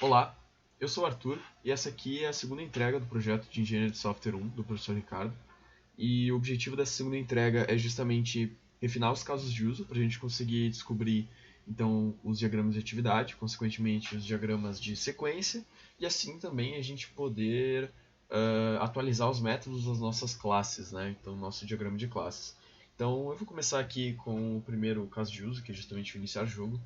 Olá, eu sou o Arthur e essa aqui é a segunda entrega do projeto de Engenharia de Software 1 do professor Ricardo. E o objetivo dessa segunda entrega é justamente refinar os casos de uso para a gente conseguir descobrir então os diagramas de atividade, consequentemente os diagramas de sequência, e assim também a gente poder atualizar os métodos das nossas classes, né? Então, nosso diagrama de classes. Então, eu vou começar aqui com o primeiro caso de uso, que é justamente o iniciar jogo.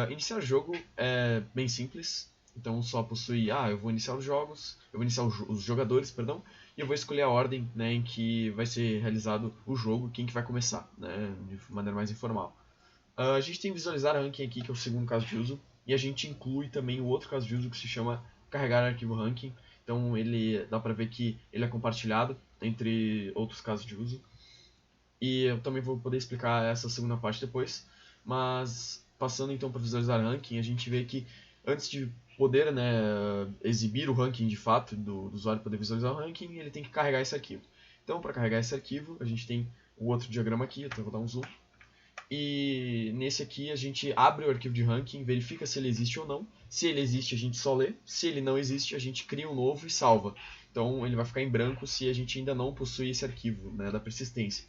Iniciar jogo é bem simples, então só possui, eu vou iniciar os jogos, eu vou iniciar os jogadores, perdão, e eu vou escolher a ordem, né, em que vai ser realizado o jogo, quem que vai começar, né, de maneira mais informal. A gente tem visualizar ranking aqui, que é o segundo caso de uso, e a gente inclui também o outro caso de uso que se chama carregar arquivo ranking. Então ele dá para ver que ele é compartilhado entre outros casos de uso. E eu também vou poder explicar essa segunda parte depois. Mas passando então para visualizar ranking, a gente vê que antes de poder, né, exibir o ranking de fato do usuário poder visualizar o ranking, ele tem que carregar esse arquivo. Então, para carregar esse arquivo, a gente tem o outro diagrama aqui, eu vou dar um zoom. E nesse aqui a gente abre o arquivo de ranking, verifica se ele existe ou não. Se ele existe, a gente só lê. Se ele não existe, a gente cria um novo e salva. Então ele vai ficar em branco se a gente ainda não possui esse arquivo, né, da persistência.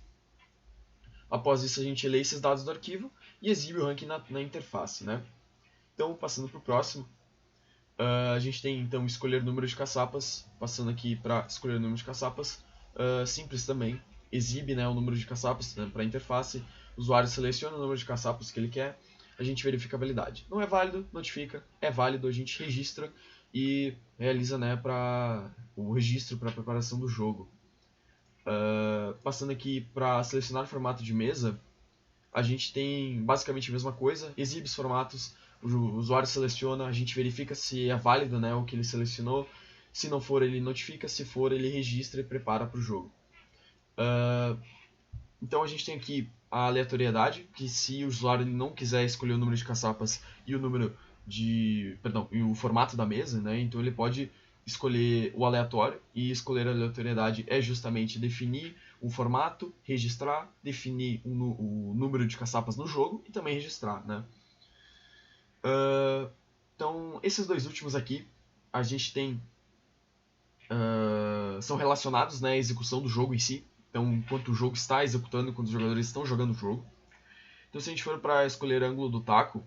Após isso, a gente lê esses dados do arquivo e exibe o ranking na interface, né? Então, passando para o próximo, a gente tem então escolher número de caçapas. Passando aqui para escolher número de caçapas, simples também. Exibe, né, o número de caçapas, né, para a interface. O usuário seleciona o número de caçapas que ele quer. A gente verifica a validade. Não é válido, notifica. É válido, a gente registra e realiza, né, o registro para a preparação do jogo. Passando aqui para selecionar o formato de mesa, a gente tem basicamente a mesma coisa, exibe os formatos, o usuário seleciona, a gente verifica se é válido, né, o que ele selecionou, se não for ele notifica, se for ele registra e prepara para o jogo. Então a gente tem aqui a aleatoriedade, que se o usuário não quiser escolher o número de caçapas e o número e o formato da mesa, né, então ele pode escolher o aleatório, e escolher a aleatoriedade é justamente definir o formato, registrar, definir o número de caçapas no jogo e também registrar, né? Então, esses dois últimos aqui, a gente tem são relacionados, né, à execução do jogo em si. Então, enquanto o jogo está executando, enquanto os jogadores estão jogando o jogo. Então, se a gente for para escolher ângulo do taco,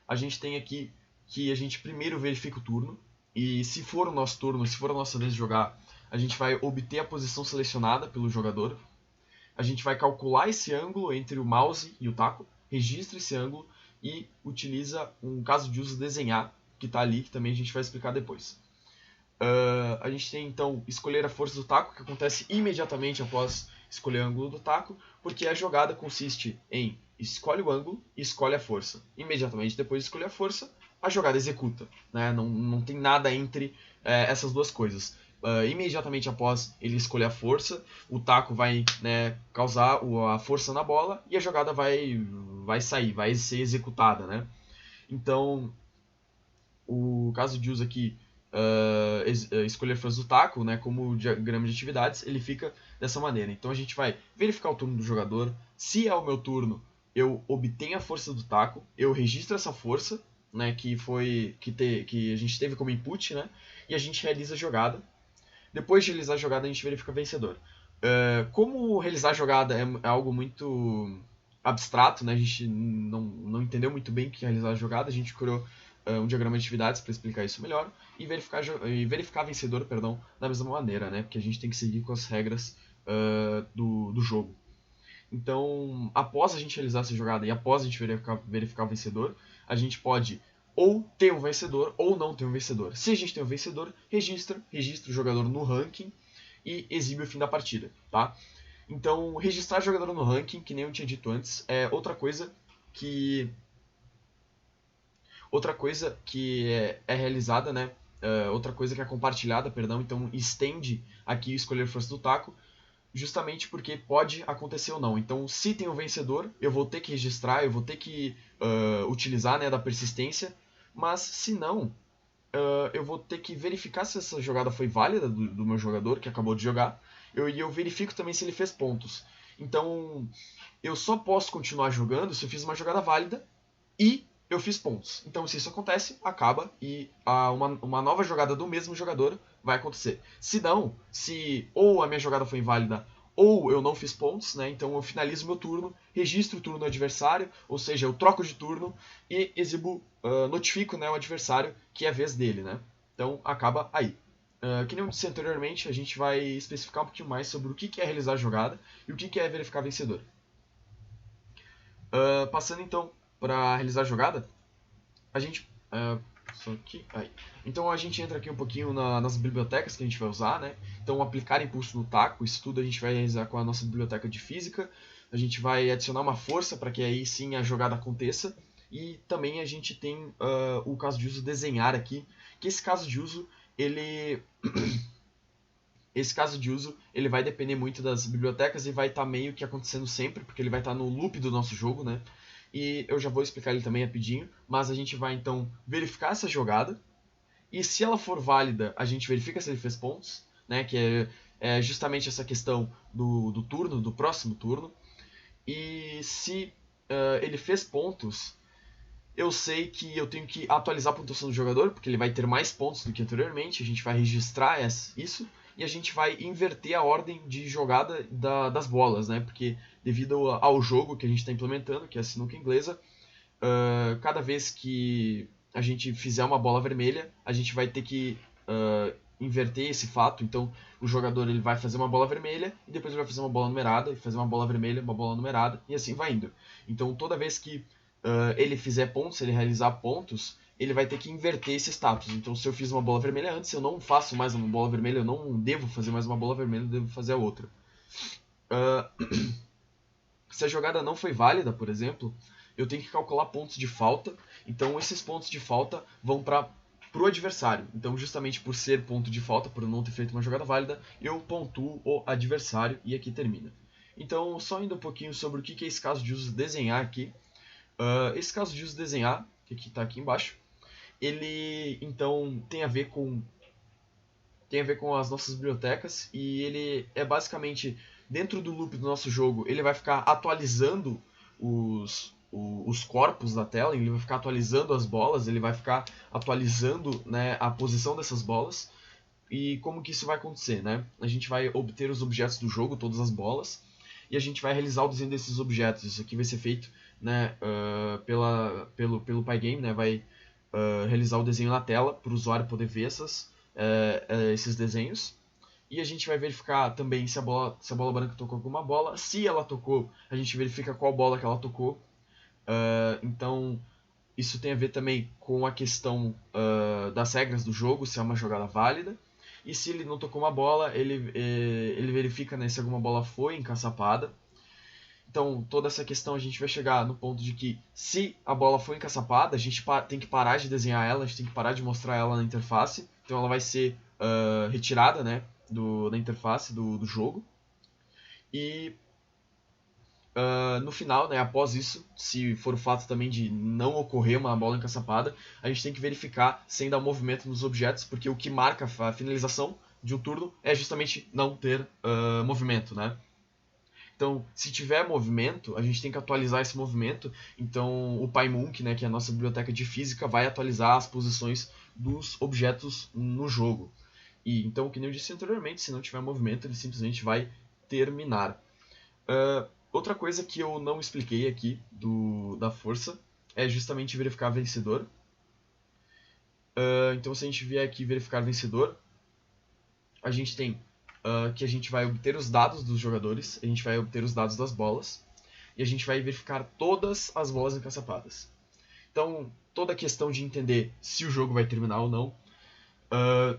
a gente tem aqui que a gente primeiro verifica o turno. E se for o nosso turno, se for a nossa vez de jogar, a gente vai obter a posição selecionada pelo jogador. A gente vai calcular esse ângulo entre o mouse e o taco, registra esse ângulo e utiliza um caso de uso desenhar, que está ali, que também a gente vai explicar depois. A gente tem então escolher a força do taco, que acontece imediatamente após escolher o ângulo do taco, porque a jogada consiste em escolhe o ângulo e escolhe a força. Imediatamente depois de escolher a força, a jogada executa. Né? Não tem nada entre essas duas coisas. Imediatamente após ele escolher a força, o taco vai, né, causar a força na bola e a jogada vai sair, vai ser executada. Né? Então, o caso de uso aqui, escolher força do taco, né, como diagrama de atividades, ele fica dessa maneira. Então a gente vai verificar o turno do jogador. Se é o meu turno, eu obtenho a força do taco, eu registro essa força, né, que a gente teve como input, né, e a gente realiza a jogada. Depois de realizar a jogada, a gente verifica o vencedor. Como realizar a jogada é algo muito abstrato, né, a gente não entendeu muito bem o que é realizar a jogada, a gente criou um diagrama de atividades para explicar isso melhor e verificar vencedor, perdão, da mesma maneira, né, porque a gente tem que seguir com as regras do jogo. Então, após a gente realizar essa jogada e após a gente verificar o vencedor, a gente pode ou ter um vencedor ou não ter um vencedor. Se a gente tem um vencedor, registra o jogador no ranking e exibe o fim da partida, tá? Então, registrar jogador no ranking, que nem eu tinha dito antes, é outra coisa que é realizada, né? Outra coisa que é compartilhada, perdão. Então, estende aqui escolher força do taco, justamente porque pode acontecer ou não. Então, se tem um vencedor, eu vou ter que registrar, eu vou ter que utilizar, né, da persistência, mas se não, eu vou ter que verificar se essa jogada foi válida do meu jogador, que acabou de jogar, e eu verifico também se ele fez pontos. Então, eu só posso continuar jogando se eu fiz uma jogada válida e eu fiz pontos. Então, se isso acontece, acaba e uma nova jogada do mesmo jogador vai acontecer. Se não, se ou a minha jogada foi inválida ou eu não fiz pontos, né? Então eu finalizo meu turno, registro o turno do adversário, ou seja, eu troco de turno e exibo, notifico, né, o adversário que é a vez dele, né? Então acaba aí. Que nem eu disse anteriormente, a gente vai especificar um pouquinho mais sobre o que é realizar a jogada e o que é verificar vencedor. Passando então para realizar a jogada, a gente. Só aqui. Aí. Então a gente entra aqui um pouquinho nas bibliotecas que a gente vai usar, né? Então aplicar impulso no taco, isso tudo a gente vai realizar com a nossa biblioteca de física. A gente vai adicionar uma força para que aí sim a jogada aconteça. E também a gente tem o caso de uso desenhar aqui, que esse caso de uso ele esse caso de uso ele vai depender muito das bibliotecas e vai estar meio que acontecendo sempre, porque ele vai estar no loop do nosso jogo, né? E eu já vou explicar ele também rapidinho, mas a gente vai então verificar essa jogada, e se ela for válida, a gente verifica se ele fez pontos, né? Que é justamente essa questão do turno, do próximo turno. E se ele fez pontos, eu sei que eu tenho que atualizar a pontuação do jogador, porque ele vai ter mais pontos do que anteriormente, a gente vai registrar isso, e a gente vai inverter a ordem de jogada das bolas, né? Porque devido ao jogo que a gente está implementando, que é a sinuca inglesa, cada vez que a gente fizer uma bola vermelha, a gente vai ter que inverter esse fato. Então o jogador ele vai fazer uma bola vermelha e depois ele vai fazer uma bola numerada e fazer uma bola vermelha, uma bola numerada e assim vai indo. Então toda vez que ele fizer pontos, ele realizar pontos, ele vai ter que inverter esse status. Então se eu fiz uma bola vermelha antes, eu não faço mais uma bola vermelha, eu não devo fazer mais uma bola vermelha, eu devo fazer a outra. Se a jogada não foi válida, por exemplo, eu tenho que calcular pontos de falta. Então esses pontos de falta vão para o adversário. Então justamente por ser ponto de falta, por eu não ter feito uma jogada válida, eu pontuo o adversário e aqui termina. Então só indo um pouquinho sobre o que é esse caso de uso desenhar aqui. Esse caso de uso desenhar, que está aqui embaixo, ele então tem a ver com as nossas bibliotecas e ele é basicamente dentro do loop do nosso jogo, ele vai ficar atualizando os corpos da tela, ele vai ficar atualizando as bolas, ele vai ficar atualizando, né, a posição dessas bolas. E como que isso vai acontecer, né? A gente vai obter os objetos do jogo, todas as bolas, e a gente vai realizar o desenho desses objetos. Isso aqui vai ser feito, né, pelo Pygame, né? Vai realizar o desenho na tela para o usuário poder ver esses desenhos. E a gente vai verificar também se a bola branca tocou alguma bola. Se ela tocou, a gente verifica qual bola que ela tocou. Então, isso tem a ver também com a questão das regras do jogo, se é uma jogada válida. E se ele não tocou uma bola, ele verifica, né, se alguma bola foi encaçapada. Então, toda essa questão a gente vai chegar no ponto de que se a bola foi encaçapada, a gente tem que parar de desenhar ela, a gente tem que parar de mostrar ela na interface. Então ela vai ser retirada, né, da interface do jogo. E no final, né, após isso, se for o fato também de não ocorrer uma bola encaçapada, a gente tem que verificar sem dar movimento nos objetos, porque o que marca a finalização de um turno é justamente não ter movimento, né? Então, se tiver movimento, a gente tem que atualizar esse movimento. Então, o PyMonk, né, que é a nossa biblioteca de física, vai atualizar as posições dos objetos no jogo. E então, que nem eu disse anteriormente, se não tiver movimento, ele simplesmente vai terminar. Outra coisa que eu não expliquei aqui da força é justamente verificar vencedor. Então, se a gente vier aqui verificar vencedor, a gente tem que a gente vai obter os dados dos jogadores, a gente vai obter os dados das bolas, e a gente vai verificar todas as bolas encaçapadas. Então, toda a questão de entender se o jogo vai terminar ou não,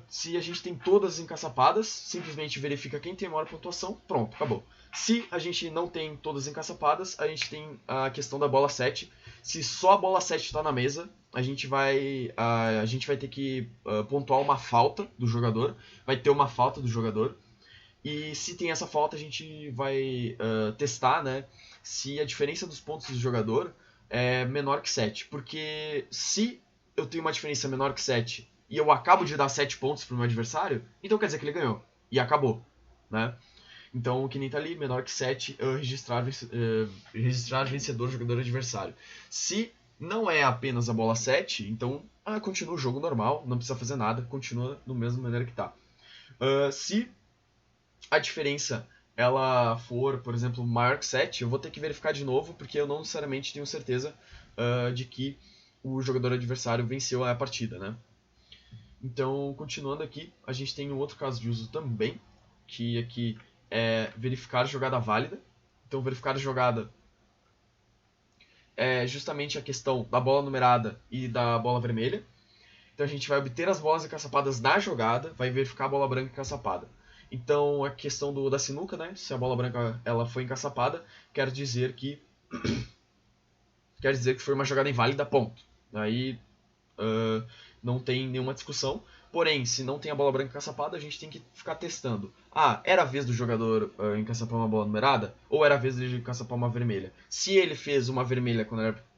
se a gente tem todas encaçapadas, simplesmente verifica quem tem a maior pontuação, pronto, acabou. Se a gente não tem todas encaçapadas, a gente tem a questão da bola 7. Se só a bola 7 está na mesa, a gente vai ter que pontuar uma falta do jogador, vai ter uma falta do jogador. E se tem essa falta, a gente vai testar, né, se a diferença dos pontos do jogador é menor que 7. Porque se eu tenho uma diferença menor que 7 e eu acabo de dar 7 pontos para o meu adversário, então quer dizer que ele ganhou. E acabou, né? Então, o que nem tá ali, menor que 7, registrar vencedor, jogador adversário. Se não é apenas a bola 7, então continua o jogo normal, não precisa fazer nada, continua da mesma maneira que está. Se a diferença ela for, por exemplo, maior que 7, eu vou ter que verificar de novo, porque eu não necessariamente tenho certeza de que o jogador adversário venceu a partida, né? Então, continuando aqui, a gente tem um outro caso de uso também, que aqui é verificar jogada válida. Então, verificar a jogada é justamente a questão da bola numerada e da bola vermelha. Então, a gente vai obter as bolas encaçapadas na jogada, vai verificar a bola branca encaçapada. Então, a questão da sinuca, né? Se a bola branca ela foi encaçapada, quer dizer que foi uma jogada inválida, ponto. Aí não tem nenhuma discussão. Porém, se não tem a bola branca encaçapada, a gente tem que ficar testando. Era a vez do jogador encaçapar uma bola numerada? Ou era a vez de encaçapar uma vermelha? Se ele fez uma vermelha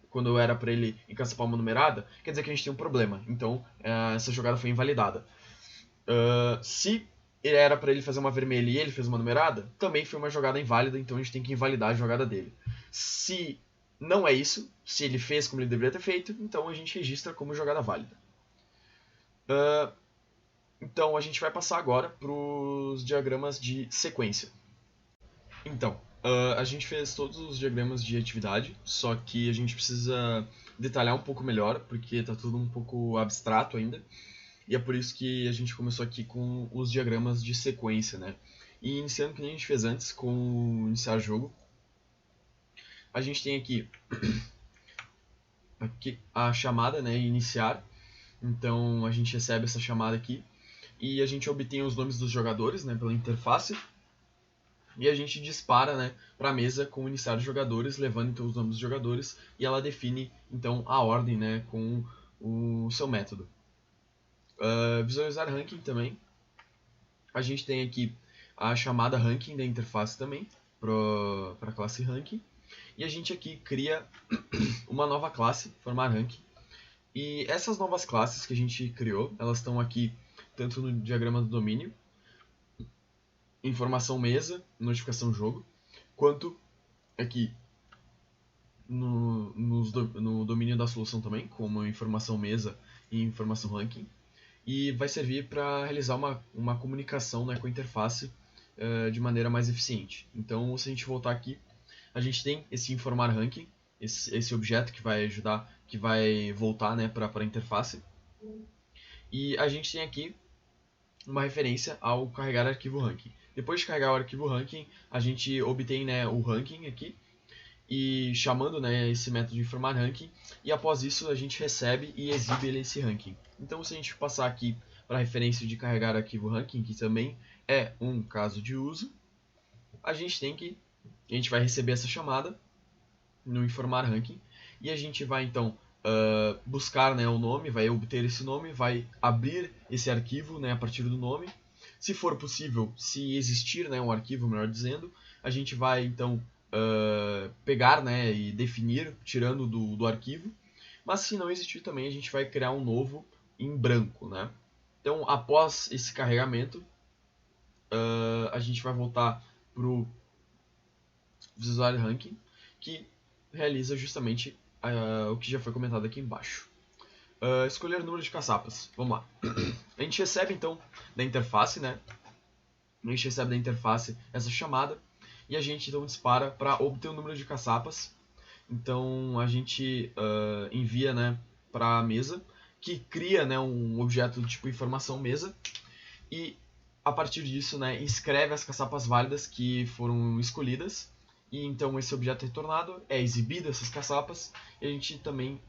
quando era para ele encaçapar uma numerada, quer dizer que a gente tem um problema. Então, essa jogada foi invalidada. Se era para ele fazer uma vermelha e ele fez uma numerada, também foi uma jogada inválida, então a gente tem que invalidar a jogada dele. Se não é isso, se ele fez como ele deveria ter feito, então a gente registra como jogada válida. Então a gente vai passar agora para os diagramas de sequência. Então, a gente fez todos os diagramas de atividade, só que a gente precisa detalhar um pouco melhor, porque está tudo um pouco abstrato ainda. E é por isso que a gente começou aqui com os diagramas de sequência, né? E iniciando que nem a gente fez antes, com iniciar jogo, a gente tem aqui a chamada, né, iniciar. Então a gente recebe essa chamada aqui e a gente obtém os nomes dos jogadores, né, pela interface. E a gente dispara, né, para a mesa com iniciar jogadores, levando então os nomes dos jogadores, e ela define então a ordem, né, com o seu método. Visualizar ranking também. A gente tem aqui a chamada ranking da interface também, para a classe ranking. E a gente aqui cria uma nova classe, formar ranking. E essas novas classes que a gente criou, elas estão aqui tanto no diagrama do domínio, informação mesa, notificação jogo, quanto aqui no domínio da solução também, como informação mesa e informação ranking. E vai servir para realizar uma comunicação, né, com a interface de maneira mais eficiente. Então, se a gente voltar aqui, a gente tem esse informar ranking, esse objeto que vai ajudar, que vai voltar, né, para a interface. E a gente tem aqui uma referência ao carregar arquivo ranking. Depois de carregar o arquivo ranking, a gente obtém, né, o ranking aqui, e chamando, né, esse método de informar ranking, e após isso a gente recebe e exibe esse ranking. Então, se a gente passar aqui para a referência de carregar arquivo ranking, que também é um caso de uso, a gente vai receber essa chamada no informar ranking, e a gente vai então buscar, né, o nome, vai obter esse nome, vai abrir esse arquivo, né, a partir do nome. Se for possível, se existir, né, um arquivo, melhor dizendo, a gente vai então pegar, né, e definir, tirando do arquivo. Mas se não existir também, a gente vai criar um novo em branco, né? Então, após esse carregamento, a gente vai voltar para o visual ranking, que realiza justamente o que já foi comentado aqui embaixo. Escolher o número de caçapas. Vamos lá. A gente recebe então da interface, né? A gente recebe da interface essa chamada e a gente então dispara para obter o número de caçapas. Então a gente envia, né, para a mesa, que cria, né, um objeto do tipo informação mesa, e a partir disso, né, escreve as caçapas válidas que foram escolhidas. E então esse objeto retornado é exibido essas caçapas, e a gente também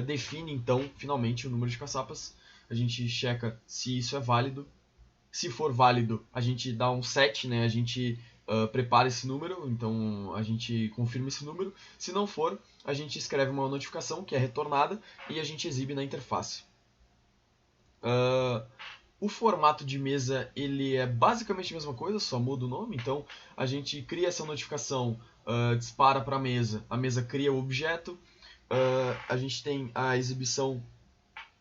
define então finalmente o número de caçapas. A gente checa se isso é válido. Se for válido, a gente dá um set, né, a gente prepara esse número, então a gente confirma esse número. Se não for, a gente escreve uma notificação que é retornada e a gente exibe na interface. O formato de mesa ele é basicamente a mesma coisa, só muda o nome. Então a gente cria essa notificação, dispara para a mesa cria o objeto, a gente tem a exibição,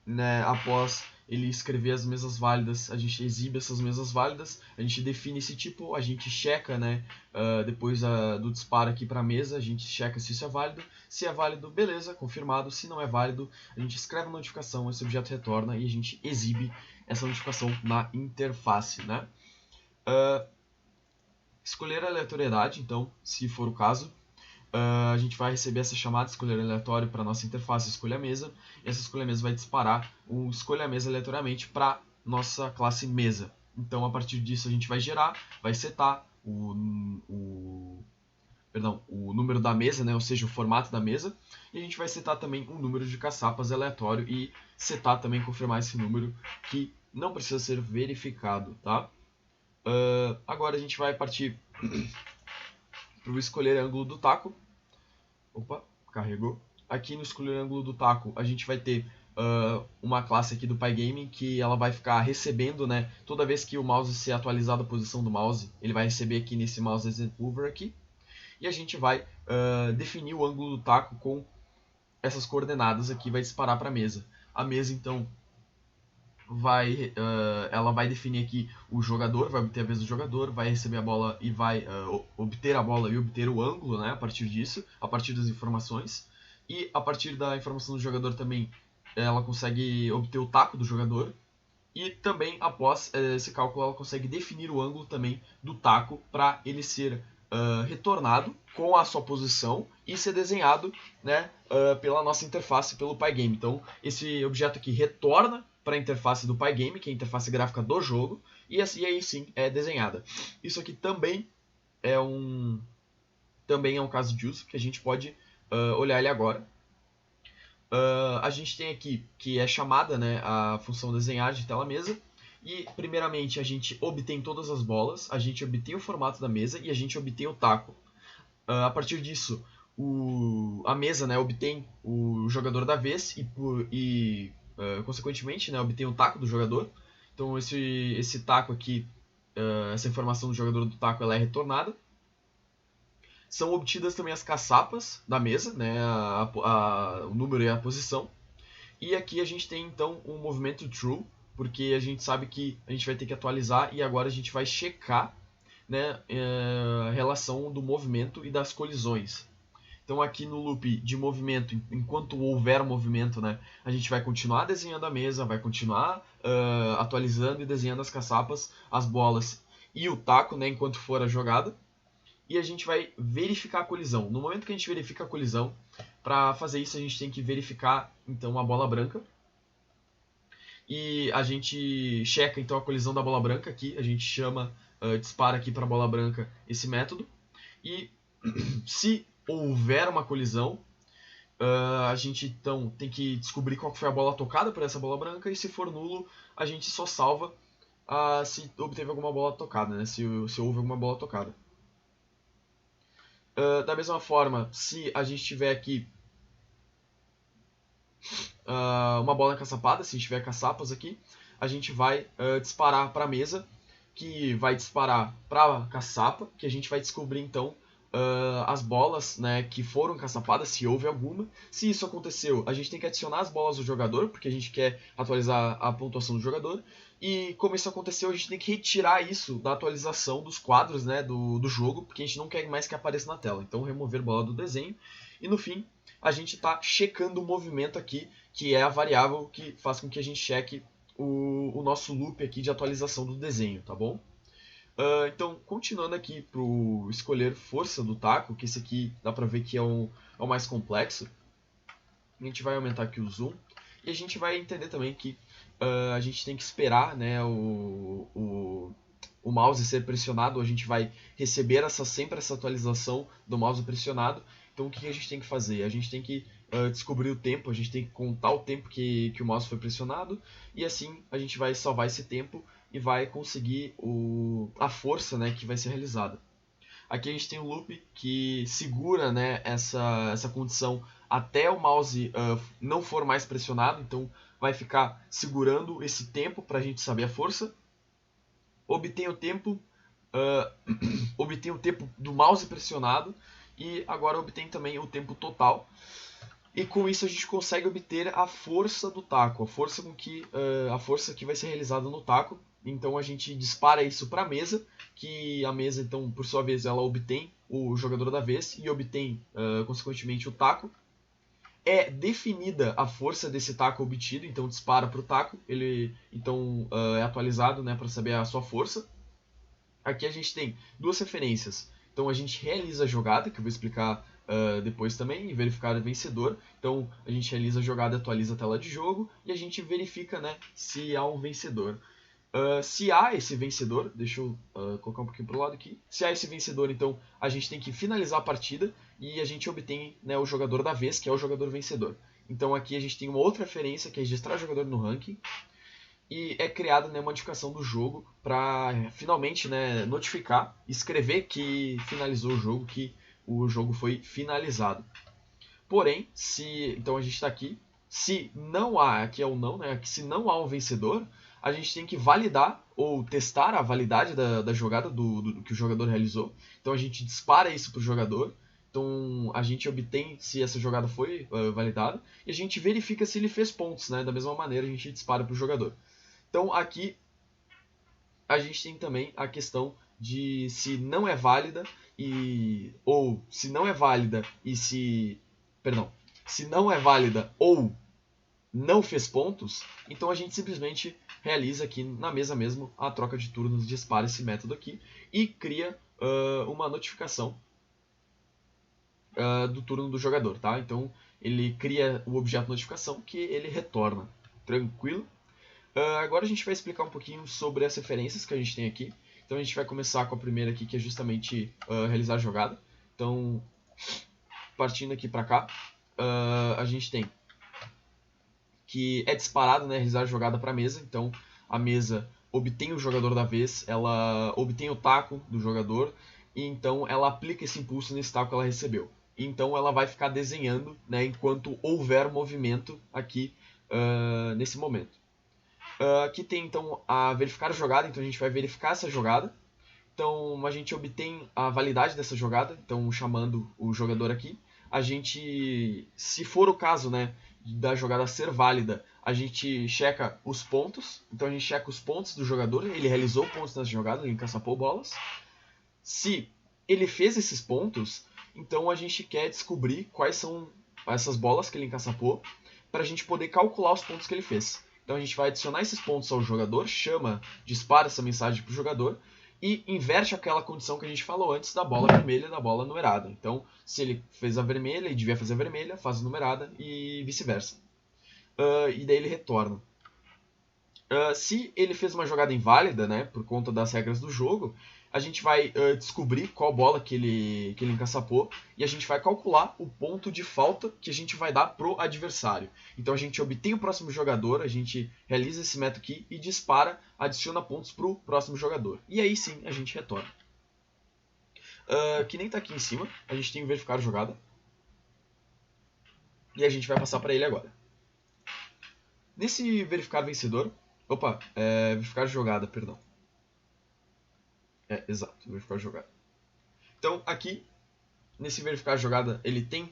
né, após ele escrever as mesas válidas, a gente exibe essas mesas válidas, a gente define esse tipo, a gente checa, né, depois do disparo aqui para a mesa, a gente checa se isso é válido. Se é válido, beleza, confirmado. Se não é válido, a gente escreve a notificação, esse objeto retorna e a gente exibe essa notificação na interface, né? Escolher a aleatoriedade, então, se for o caso, a gente vai receber essa chamada escolher aleatório para nossa interface escolha mesa, e essa escolha mesa vai disparar o escolha mesa aleatoriamente para nossa classe mesa. Então, a partir disso, a gente vai gerar, vai setar o número da mesa, né? Ou seja, o formato da mesa, e a gente vai setar também um número de caçapas aleatório e setar também, confirmar esse número que não precisa ser verificado, tá? Agora a gente vai partir para o escolher ângulo do taco. Opa, carregou. Aqui no escolher ângulo do taco a gente vai ter uma classe aqui do Pygame que ela vai ficar recebendo, né? Toda vez que o mouse ser atualizado a posição do mouse, ele vai receber aqui nesse mouse Agent Mover aqui. E a gente vai definir o ângulo do taco com essas coordenadas aqui, vai disparar para a mesa. A mesa, então, ela vai definir aqui o jogador, vai obter a vez do jogador, vai receber a bola e vai obter a bola e obter o ângulo, né, a partir disso, a partir das informações. E a partir da informação do jogador também, ela consegue obter o taco do jogador. E também, após esse cálculo, ela consegue definir o ângulo também do taco para ele ser retornado com a sua posição e ser desenhado, né, pela nossa interface, pelo Pygame. Então, esse objeto aqui retorna para a interface do Pygame, que é a interface gráfica do jogo, e aí sim é desenhada. Isso aqui também é um caso de uso que a gente pode olhar ele agora. A gente tem aqui que é chamada, né, a função desenhar de tela mesa. E primeiramente a gente obtém todas as bolas, a gente obtém o formato da mesa e a gente obtém o taco. A partir disso, a mesa, né, obtém o jogador da vez e consequentemente, né, obtém o taco do jogador. Então esse taco aqui, essa informação do jogador do taco, ela é retornada. São obtidas também as caçapas da mesa, né, o número e a posição. E aqui a gente tem então um movimento true, porque a gente sabe que a gente vai ter que atualizar e agora a gente vai checar, né, a relação do movimento e das colisões. Então aqui no loop de movimento, enquanto houver movimento, né, a gente vai continuar desenhando a mesa, vai continuar atualizando e desenhando as caçapas, as bolas e o taco, né, enquanto for a jogada. E a gente vai verificar a colisão. No momento que a gente verifica a colisão, para fazer isso a gente tem que verificar então a bola branca. E a gente checa então a colisão da bola branca aqui, a gente chama, dispara aqui para a bola branca esse método. E se houver uma colisão, a gente então tem que descobrir qual foi a bola tocada por essa bola branca, e se for nulo, a gente só salva se obteve alguma bola tocada, né? Se houve alguma bola tocada. Da mesma forma, se a gente tiver aqui uma bola caçapada, se tiver caçapas aqui, a gente vai disparar para a mesa, que vai disparar para a caçapa, que a gente vai descobrir então as bolas, né, que foram caçapadas, se houve alguma. Se isso aconteceu, a gente tem que adicionar as bolas do jogador, porque a gente quer atualizar a pontuação do jogador. E como isso aconteceu, a gente tem que retirar isso da atualização dos quadros, né, do jogo, porque a gente não quer mais que apareça na tela. Então remover bola do desenho. E no fim, a gente está checando o movimento aqui, que é a variável que faz com que a gente cheque o nosso loop aqui de atualização do desenho, tá bom? Então, continuando aqui para escolher força do taco, que esse aqui dá para ver que é o mais complexo. A gente vai aumentar aqui o zoom. E a gente vai entender também que a gente tem que esperar, né, o mouse ser pressionado. A gente vai receber sempre essa atualização do mouse pressionado. Então o que a gente tem que fazer? A gente tem que descobrir o tempo, a gente tem que contar o tempo que o mouse foi pressionado. E assim a gente vai salvar esse tempo e vai conseguir a força, né, que vai ser realizada. Aqui a gente tem um loop que segura, né, essa condição até o mouse não for mais pressionado. Então vai ficar segurando esse tempo para a gente saber a força. Obtém o tempo obtém o tempo do mouse pressionado e agora obtém também o tempo total. E com isso a gente consegue obter a força do taco, a força que vai ser realizada no taco. Então a gente dispara isso para a mesa, que a mesa, então, por sua vez, ela obtém o jogador da vez e obtém, consequentemente, o taco. É definida a força desse taco obtido, então dispara para o taco, ele então é atualizado, né, para saber a sua força. Aqui a gente tem duas referências. Então a gente realiza a jogada, que eu vou explicar depois também, e verificar o vencedor. Então a gente realiza a jogada, atualiza a tela de jogo e a gente verifica, né, se há um vencedor. Se há esse vencedor, deixa eu colocar um pouquinho para o lado aqui. Se há esse vencedor, então a gente tem que finalizar a partida e a gente obtém, né, o jogador da vez, que é o jogador vencedor. Então aqui a gente tem uma outra referência, que é registrar o jogador no ranking. E é criada, né, uma modificação do jogo para finalmente, né, notificar, escrever que finalizou o jogo, que o jogo foi finalizado. Porém, então a gente está aqui, se não há, aqui é o não, né, se não há um vencedor, a gente tem que validar ou testar a validade da jogada do que o jogador realizou. Então a gente dispara isso para o jogador, então a gente obtém se essa jogada foi validada e a gente verifica se ele fez pontos, né, da mesma maneira a gente dispara para o jogador. Então aqui a gente tem também a questão de se não é válida ou se não é válida e se não é válida ou não fez pontos, então a gente simplesmente realiza aqui na mesa mesmo a troca de turnos, dispara esse método aqui e cria uma notificação do turno do jogador, tá? Então ele cria o objeto notificação que ele retorna. Tranquilo? Agora a gente vai explicar um pouquinho sobre as referências que a gente tem aqui. Então a gente vai começar com a primeira aqui, que é justamente realizar a jogada. Então, partindo aqui para cá, a gente tem que é disparado, né, realizar a jogada para a mesa. Então a mesa obtém o jogador da vez, ela obtém o taco do jogador e então ela aplica esse impulso nesse taco que ela recebeu. Então ela vai ficar desenhando, né, enquanto houver movimento aqui nesse momento. Aqui tem então a verificar a jogada, então a gente vai verificar essa jogada. Então a gente obtém a validade dessa jogada, então chamando o jogador aqui. A gente, se for o caso, né, da jogada ser válida, a gente checa os pontos. Então a gente checa os pontos do jogador, ele realizou pontos nessa jogada, ele encaçapou bolas. Se ele fez esses pontos, então a gente quer descobrir quais são essas bolas que ele encaçapou, para a gente poder calcular os pontos que ele fez. Então a gente vai adicionar esses pontos ao jogador, dispara essa mensagem para o jogador e inverte aquela condição que a gente falou antes da bola vermelha e da bola numerada. Então, se ele fez a vermelha e devia fazer a vermelha, faz a numerada e vice-versa. E daí ele retorna. Se ele fez uma jogada inválida, né, por conta das regras do jogo, a gente vai descobrir qual bola que ele encaçapou e a gente vai calcular o ponto de falta que a gente vai dar pro adversário. Então a gente obtém o próximo jogador, a gente realiza esse método aqui e dispara, adiciona pontos pro próximo jogador. E aí sim a gente retorna. Que nem tá aqui em cima, a gente tem que verificar a jogada. E a gente vai passar para ele agora. Nesse verificar vencedor... verificar a jogada, perdão. Exato, verificar a jogada. Então, aqui, nesse verificar a jogada, ele tem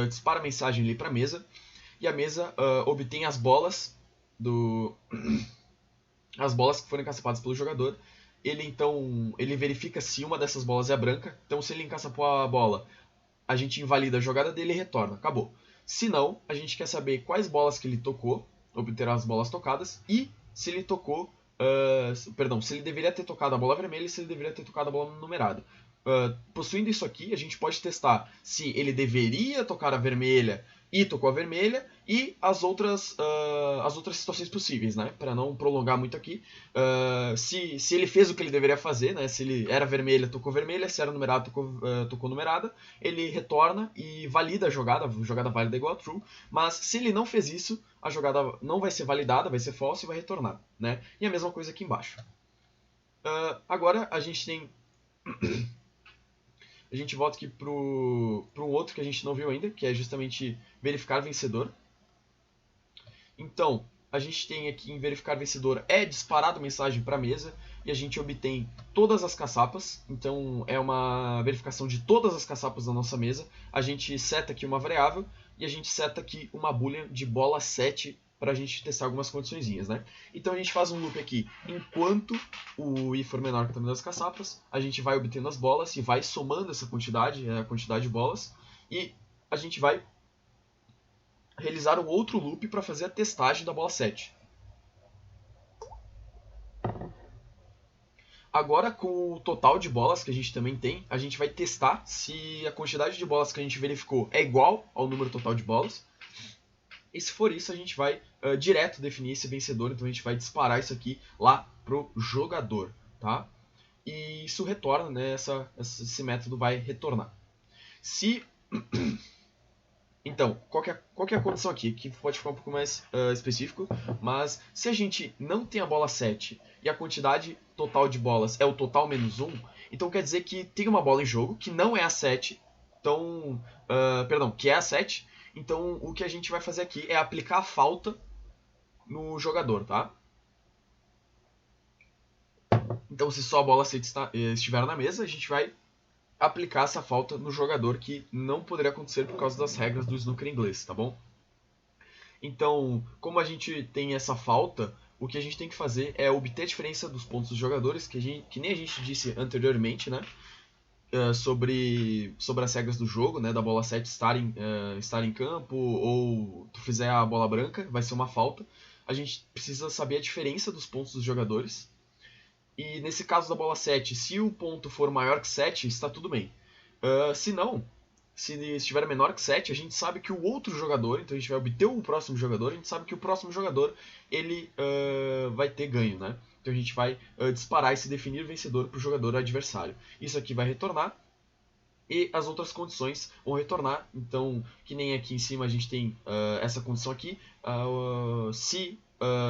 dispara a mensagem ali para a mesa, e a mesa obtém as bolas as bolas que foram encaçapadas pelo jogador. Ele verifica se uma dessas bolas é branca. Então, se ele encaçapou a bola, a gente invalida a jogada dele e retorna. Acabou. Se não, a gente quer saber quais bolas que ele tocou, obter as bolas tocadas, e se ele tocou... se ele deveria ter tocado a bola vermelha e se ele deveria ter tocado a bola numerada. Possuindo isso aqui, a gente pode testar se ele deveria tocar a vermelha e tocou a vermelha e as outras situações possíveis, né? Para não prolongar muito aqui. Se ele fez o que ele deveria fazer, né? Se ele era vermelha, tocou vermelha, se era numerada, tocou numerada, ele retorna e valida a jogada válida é igual a true, mas se ele não fez isso, a jogada não vai ser validada, vai ser false e vai retornar, né? E a mesma coisa aqui embaixo. Agora a gente tem... A gente volta aqui para um outro que a gente não viu ainda, que é justamente verificar vencedor. Então, a gente tem aqui em verificar vencedor é disparado mensagem para a mesa e a gente obtém todas as caçapas. Então, é uma verificação de todas as caçapas da nossa mesa. A gente seta aqui uma variável e a gente seta aqui uma boolean de bola 7 para a gente testar algumas condiçõezinhas, né? Então a gente faz um loop aqui, enquanto o i for menor que o tamanho das caçapas, a gente vai obtendo as bolas e vai somando essa quantidade, a quantidade de bolas, e a gente vai realizar um outro loop para fazer a testagem da bola 7. Agora, com o total de bolas que a gente também tem, a gente vai testar se a quantidade de bolas que a gente verificou é igual ao número total de bolas. E se for isso, a gente vai direto definir esse vencedor. Então a gente vai disparar isso aqui lá pro jogador, tá? E isso retorna, né? Esse método vai retornar. Se... Então, qual que é a condição aqui? Que pode ficar um pouco mais específico, mas se a gente não tem a bola 7 e a quantidade total de bolas é o total menos 1, então quer dizer que tem uma bola em jogo que não é a 7, então, que é a 7, então o que a gente vai fazer aqui é aplicar a falta no jogador, tá? Então se só a bola 7 estiver na mesa, a gente vai aplicar essa falta no jogador, que não poderia acontecer por causa das regras do snooker inglês, tá bom? Então, como a gente tem essa falta, o que a gente tem que fazer é obter a diferença dos pontos dos jogadores, que nem a gente disse anteriormente, né? Sobre as regras do jogo, né? Da bola 7 estar em campo, ou tu fizer a bola branca, vai ser uma falta. A gente precisa saber a diferença dos pontos dos jogadores. E nesse caso da bola 7, se o ponto for maior que 7, está tudo bem. Se não, se estiver menor que 7, a gente sabe que o outro jogador, então a gente vai obter o próximo jogador, a gente sabe que o próximo jogador ele vai ter ganho, né? Então a gente vai disparar esse definir vencedor para o jogador adversário. Isso aqui vai retornar e as outras condições vão retornar. Então, que nem aqui em cima a gente tem essa condição aqui. Se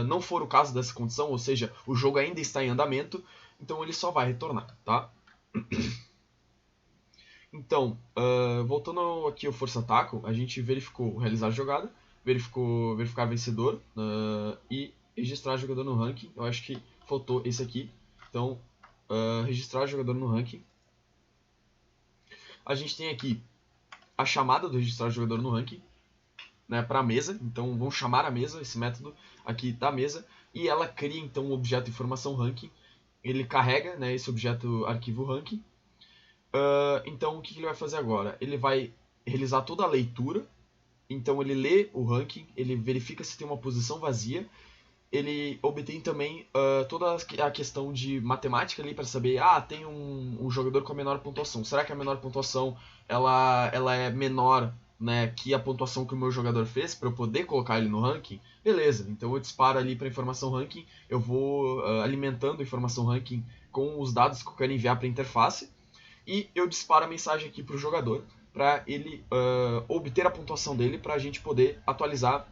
não for o caso dessa condição, ou seja, o jogo ainda está em andamento, então ele só vai retornar, tá? Então, voltando aqui ao Força Taco, a gente verificou realizar jogada, verificar vencedor e registrar jogador no ranking. Eu acho que faltou esse aqui. Então, registrar jogador no ranking. A gente tem aqui a chamada do registrar jogador no ranking, né, para a mesa. Então vamos chamar a mesa, esse método aqui da mesa, e ela cria então um objeto informação ranking. Ele carrega, né, esse objeto arquivo ranking. Então o que ele vai fazer agora? Ele vai realizar toda a leitura. Então ele lê o ranking, ele verifica se tem uma posição vazia. Ele obtém também toda a questão de matemática ali para saber, tem um jogador com a menor pontuação. Será que a menor pontuação ela é menor, né, que a pontuação que o meu jogador fez para eu poder colocar ele no ranking? Beleza, então eu disparo ali para informação ranking, eu vou alimentando a informação ranking com os dados que eu quero enviar para a interface e eu disparo a mensagem aqui para o jogador para ele obter a pontuação dele para a gente poder atualizar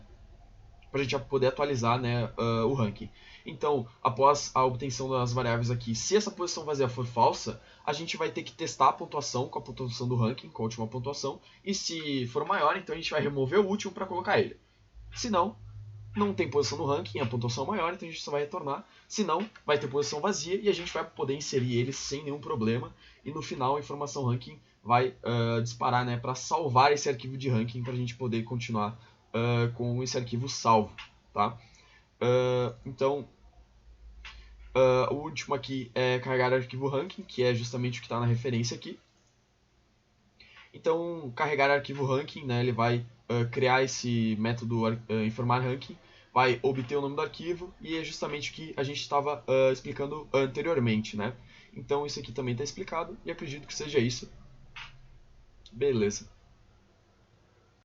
né, o ranking. Então, após a obtenção das variáveis aqui, se essa posição vazia for falsa, a gente vai ter que testar a pontuação com a pontuação do ranking, com a última pontuação, e se for maior, então a gente vai remover o último para colocar ele. Se não tem posição no ranking, a pontuação é maior, então a gente só vai retornar. Se não, vai ter posição vazia e a gente vai poder inserir ele sem nenhum problema. E no final, a informação ranking vai disparar, né, para salvar esse arquivo de ranking para a gente poder continuar com esse arquivo salvo, tá? Então, o último aqui é carregar arquivo ranking, que é justamente o que está na referência aqui. Então, carregar arquivo ranking, né, ele vai criar esse método informar ranking, vai obter o nome do arquivo e é justamente o que a gente estava explicando anteriormente, né? Então, isso aqui também está explicado e acredito que seja isso. Beleza.